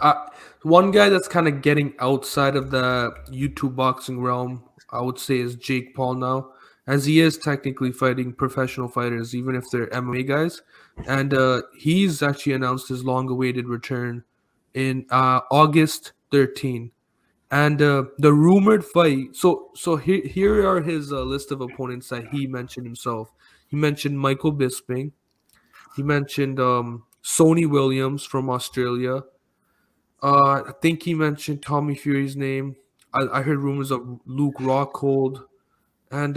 Uh, One guy that's kind of getting outside of the YouTube boxing realm, I would say, is Jake Paul now, as he is technically fighting professional fighters, even if they're MMA guys. And he's actually announced his long-awaited return in August 13. And the rumored fight. So here are his list of opponents that he mentioned himself. He mentioned Michael Bisping. He mentioned Sony Williams from Australia. I think he mentioned Tommy Fury's name. I heard rumors of Luke Rockhold and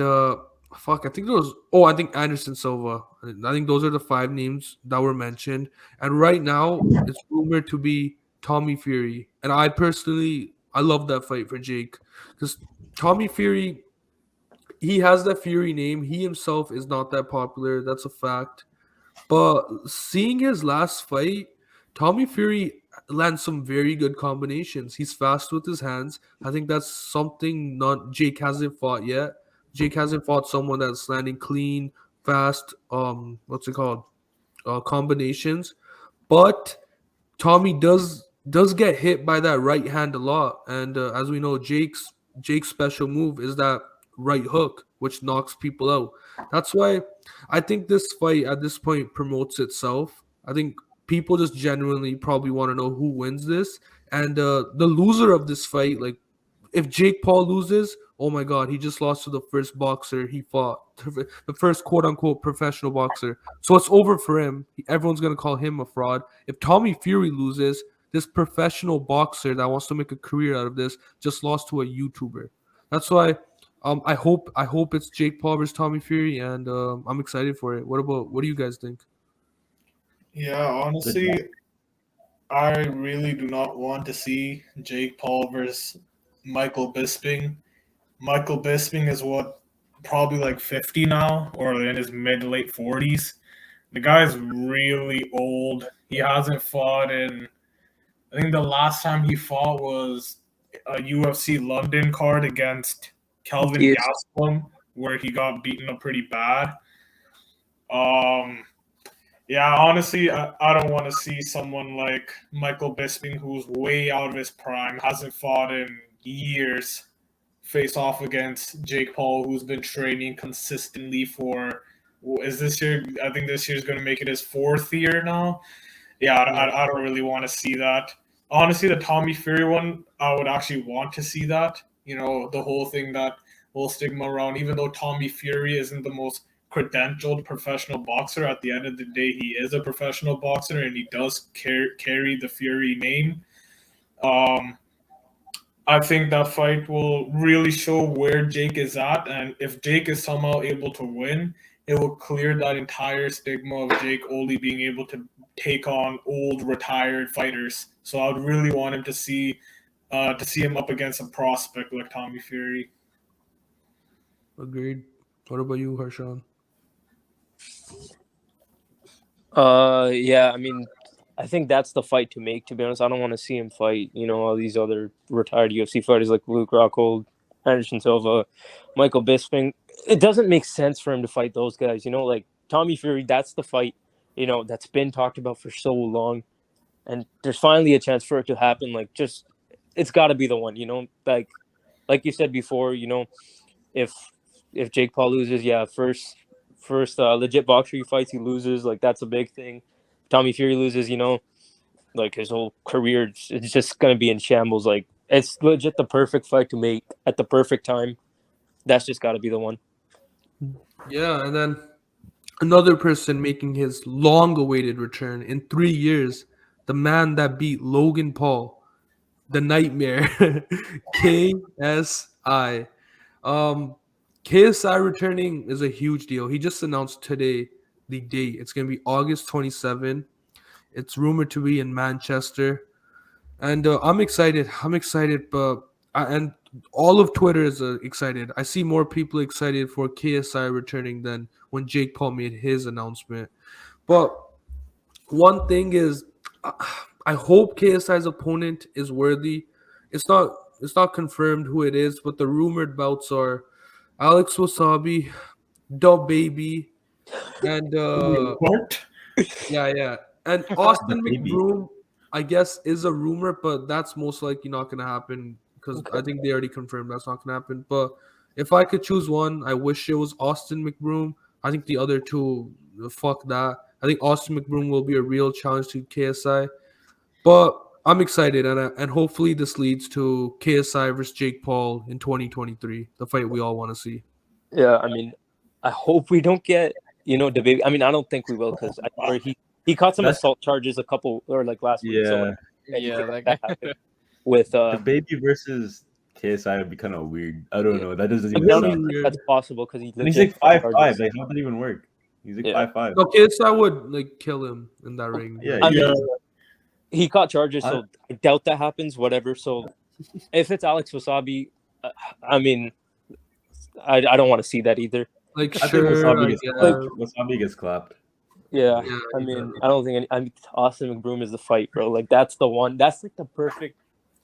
fuck. I think those. Oh, I think Anderson Silva. I think those are the five names that were mentioned. And right now, it's rumored to be Tommy Fury. And I personally, I love that fight for Jake because Tommy Fury, he has that Fury name. He himself is not that popular. That's a fact. But seeing his last fight, Tommy Fury lands some very good combinations. He's fast with his hands. I think that's something not Jake hasn't fought yet. Jake hasn't fought someone that's landing clean, fast, what's it called? Combinations. But Tommy does get hit by that right hand a lot, and as we know, Jake's special move is that right hook, which knocks people out. That's why I think this fight at this point promotes itself. I think people just genuinely probably want to know who wins this, and the loser of this fight, like if Jake Paul loses, oh my God, he just lost to the first boxer he fought, the first quote unquote professional boxer. So it's over for him. Everyone's gonna call him a fraud. If Tommy Fury loses, this professional boxer that wants to make a career out of this just lost to a YouTuber. That's why I hope it's Jake Paul versus Tommy Fury, and I'm excited for it. What do you guys think? Yeah, honestly, I really do not want to see Jake Paul versus Michael Bisping. Michael Bisping is what, probably like 50 now, or in his mid to late 40s. The guy's really old. He hasn't fought in. I think the last time he fought was a UFC London card against Kelvin Yes. Gastelum, where he got beaten up pretty bad. Um, yeah, honestly, I don't want to see someone like Michael Bisping, who's way out of his prime, hasn't fought in years, face off against Jake Paul, who's been training consistently for. Is this year? I think this year's going to make it his fourth year now. Yeah, Yeah, I don't really want to see that. Honestly, the Tommy Fury one, I would actually want to see that. You know, the whole thing, that whole stigma around, even though Tommy Fury isn't the most credentialed professional boxer, at the end of the day, he is a professional boxer and he does carry the Fury name. Um, I think that fight will really show where Jake is at, and if Jake is somehow able to win, it will clear that entire stigma of Jake only being able to take on old retired fighters. So I would really want him to see him up against a prospect like Tommy Fury. agreed. What about you, Harshan? Yeah, I mean, I think that's the fight to make, to be honest. I don't want to see him fight, all these other retired UFC fighters like Luke Rockhold, Anderson Silva, Michael Bisping. It doesn't make sense for him to fight those guys, like Tommy Fury. That's the fight, that's been talked about for so long. And there's finally a chance for it to happen. Like, just, it's got to be the one, like you said before, if Jake Paul loses, yeah, first legit boxer he fights, he loses. Like, that's a big thing. Tommy Fury loses, like his whole career, it's just gonna be in shambles. Like, it's legit the perfect fight to make at the perfect time. That's just got to be the one. Yeah, and then another person making his long-awaited return in 3 years, the man that beat Logan Paul, the Nightmare, KSI. Um, KSI returning is a huge deal. He just announced today the date. It's gonna be August 27. It's rumored to be in Manchester, and I'm excited. I'm excited, and all of Twitter is excited. I see more people excited for KSI returning than when Jake Paul made his announcement. But one thing is, uh, I hope KSI's opponent is worthy. It's not. It's not confirmed who it is, but the rumored bouts are Alex Wasabi, Dub Baby, and What? yeah, yeah, and The Austin baby. McBroom. I guess is a rumor, but that's most likely not gonna happen because Okay. I think they already confirmed that's not gonna happen. But if I could choose one, I wish it was Austin McBroom. I think the other two, fuck that. I think Austin McBroom will be a real challenge to KSI. But I'm excited, and hopefully this leads to KSI versus Jake Paul in 2023, the fight we all want to see. Yeah, I mean, I hope we don't get the baby. I mean, I don't think we will because he caught some That's- assault charges a couple or like last week. So Yeah, anything that that guy. happened with the baby versus KSI would be kind of weird. I don't Yeah. know. That doesn't to even be sound. honest, weird. that's possible because he And he's legit like got 5'5". charges. Like, how does that even work? He's like Yeah. 5'5". No, KSI would like kill him in that ring. Yeah, I mean, Yeah. he caught charges, I- so I doubt that happens. Whatever. So if it's Alex Wasabi, I mean, I don't want to see that either. Like I think sure, Wasabi I gets guess. clapped. Wasabi gets clapped. Yeah, Yeah, I mean, I don't think I mean, Austin McBroom is the fight, bro. Like that's the one. That's like the perfect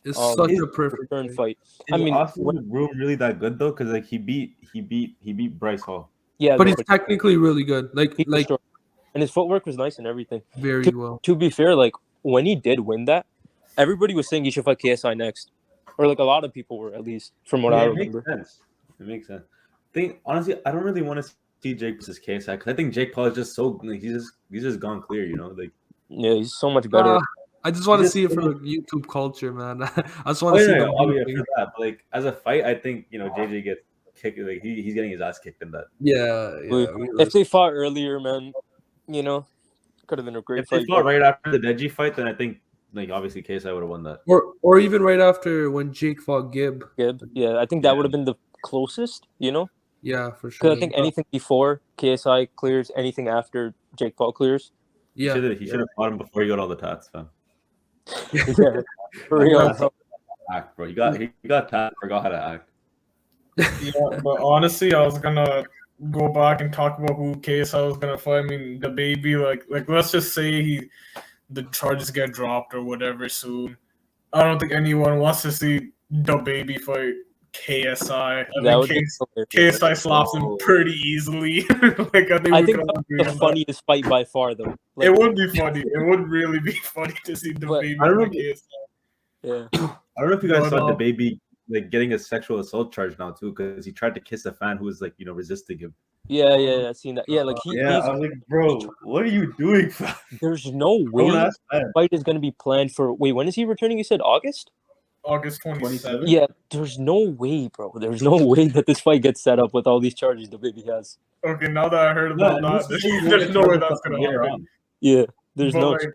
It's Um, such is- a perfect return fight. fight. I Is mean, Austin Room really that good though? Because like he beat Bryce Hall. yeah, But no, he's technically really good. Like he was like short. And his footwork was nice and everything. very well. To be fair, like when he did win that, everybody was saying he should fight KSI next, or like a lot of people were, at least from what I it remember. makes sense. It makes sense. Honestly, I don't really want to see Jake versus KSI because I think Jake Paul is just so like, he's just gone clear. You know, like Yeah, he's so much better. I just want to Just- see it for the YouTube culture, man. I just oh, want to see yeah, the obviously moving. for that. But like as a fight, I think JJ gets kicked. Like he's getting his ass kicked in that. Yeah, If they fought earlier, man, could have been a great If they fight. fought right after the Deji fight, then I think like obviously KSI would have won that. or even right after when Jake fought Gibb. Gibb. Yeah, I think that Yeah. would have been the closest. Yeah, for Because sure. I think anything before KSI clears, anything after Jake Paul clears. He should have fought him before he got all the tats, fam. Yeah, for real. That's act, bro. He got tats. Forgot how to act. Yeah, but honestly, I was gonna go back and talk about who KSI was gonna fight. I mean, the baby, like let's just say the charges get dropped or whatever soon. I don't think anyone wants to see the baby fight KSI. I That think would be hilarious. KSI slaps him pretty easily. Like I think I we think could all that's agree the on that. funniest fight by far, though. Like, It would be funny. It would really be funny to see the But- baby I don't fight know- KSI. yeah. I don't know if you guys But, saw the baby like getting a sexual assault charge now too because he tried to kiss a fan who was like resisting him. Yeah, I've seen that. Yeah, like he's, I was like, bro, what are you doing? Fam? there's no Don't way ask that. the fight is going to be planned for. Wait, when is he returning? You said August? August 27th. Yeah, there's no way, bro. There's no way that this fight gets set up with all these charges the baby has. Okay, now that I heard about No, that, there's no way that's gonna happen. Yeah, there's But no. like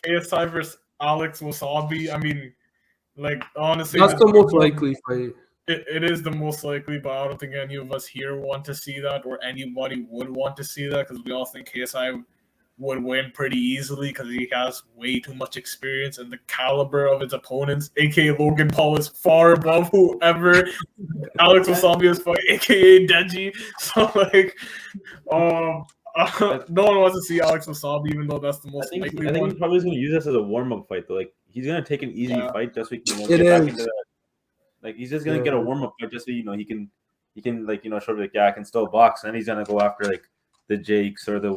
KSI versus Alex Wasabi, I mean, like honestly, That's the most likely fight. It is the most likely, but I don't think any of us here want to see that, or anybody would want to see that, because we all think KSI would win pretty easily because he has way too much experience, and the caliber of his opponents, aka Logan Paul, is far above whoever Alex Wasabi is fighting, aka Deji. So like, no one wants to see Alex Wasabi, even though that's the I most think likely he's one. probably going to use this as a warm up fight though. Like he's going to take an easy Yeah. fight just so he can It get back is. into that. Like he's just going to Yeah. get a warm up fight just so he can like show like I can still box, and then he's going to go after like the Jakes or the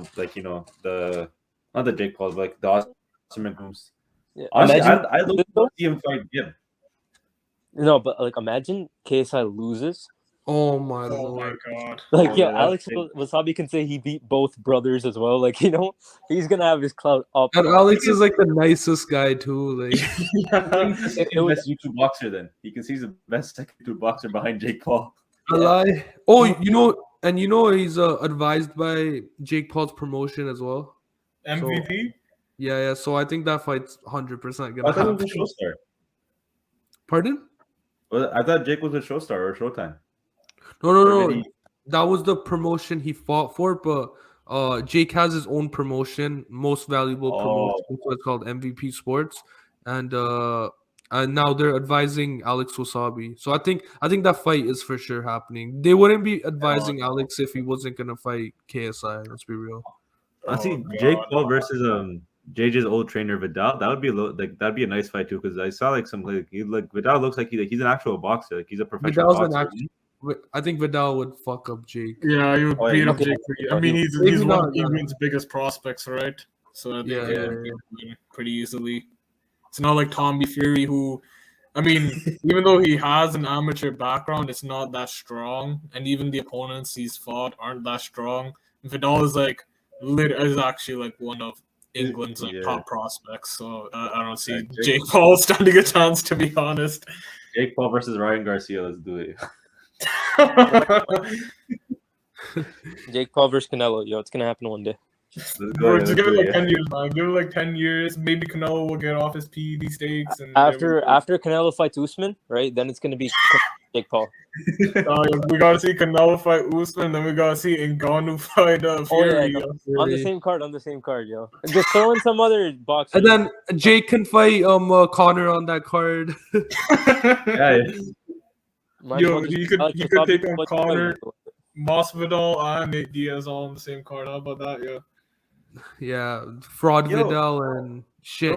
the not the Jake Pauls, but like the Austin McBrooms. Yeah. Honestly, Imagine- I'd love to see him fight Gibb. No, but like imagine KSI loses. Oh my Oh my lord. god. Like, Oh, yeah, yeah, that's Alex big. Wasabi can say he beat both brothers as well. Like, he's gonna have his clout up. And Alex is like the nicest guy too. Like He's It the would- best YouTube boxer then. He can see he's the best second YouTube boxer behind Jake Paul. a lie. Oh, he's advised by Jake Paul's promotion as well. MVP? Yeah. So I think that fight's 100% gonna I thought happen. he was a Showstar. Pardon? Well, I thought Jake was a Showstar or Showtime. No. Or did he- That was the promotion he fought for, but Jake has his own promotion, most valuable promotion, so it's called MVP Sports, and now they're advising Alex Wasabi. So I think that fight is for sure happening. They wouldn't be advising Alex if he wasn't gonna fight KSI. Let's be real. I see Oh, Jake God. Paul versus JJ's old trainer Vidal. That would be that'd be a nice fight too because I saw like Vidal looks like he's an actual boxer. Like he's a professional Vidal's an boxer. I think Vidal would fuck up Jake. Yeah, you would Oh, yeah, beat up okay. Jake. I mean, Maybe he's one not, of England's biggest prospects, right? So I think Yeah. he would win pretty easily. It's not like Tommy Fury, who, I mean, even though he has an amateur background, it's not that strong, and even the opponents he's fought aren't that strong. Vidal is like is actually like one of England's like top prospects, so I don't see Jake Paul standing a chance, to be honest. Jake Paul versus Ryan Garcia. Let's do it. Jake Paul versus Canelo. Yo, it's gonna happen one day. Bro, just give it like 10 years, man. Give it like 10 years. Maybe Canelo will get off his PED stakes. And after Canelo fights Usman, right? Then it's gonna be Jake Paul. We gotta see Canelo fight Usman, then we gotta see Ngannou fight Fury. On the same card, yo. Just throw in some other boxers. And then Jake can fight Connor on that card. Yo, he could take on Connor, Masvidal, and Nate Diaz all on the same card. How about that? Yeah. Yeah, Fraud Vidal and shit.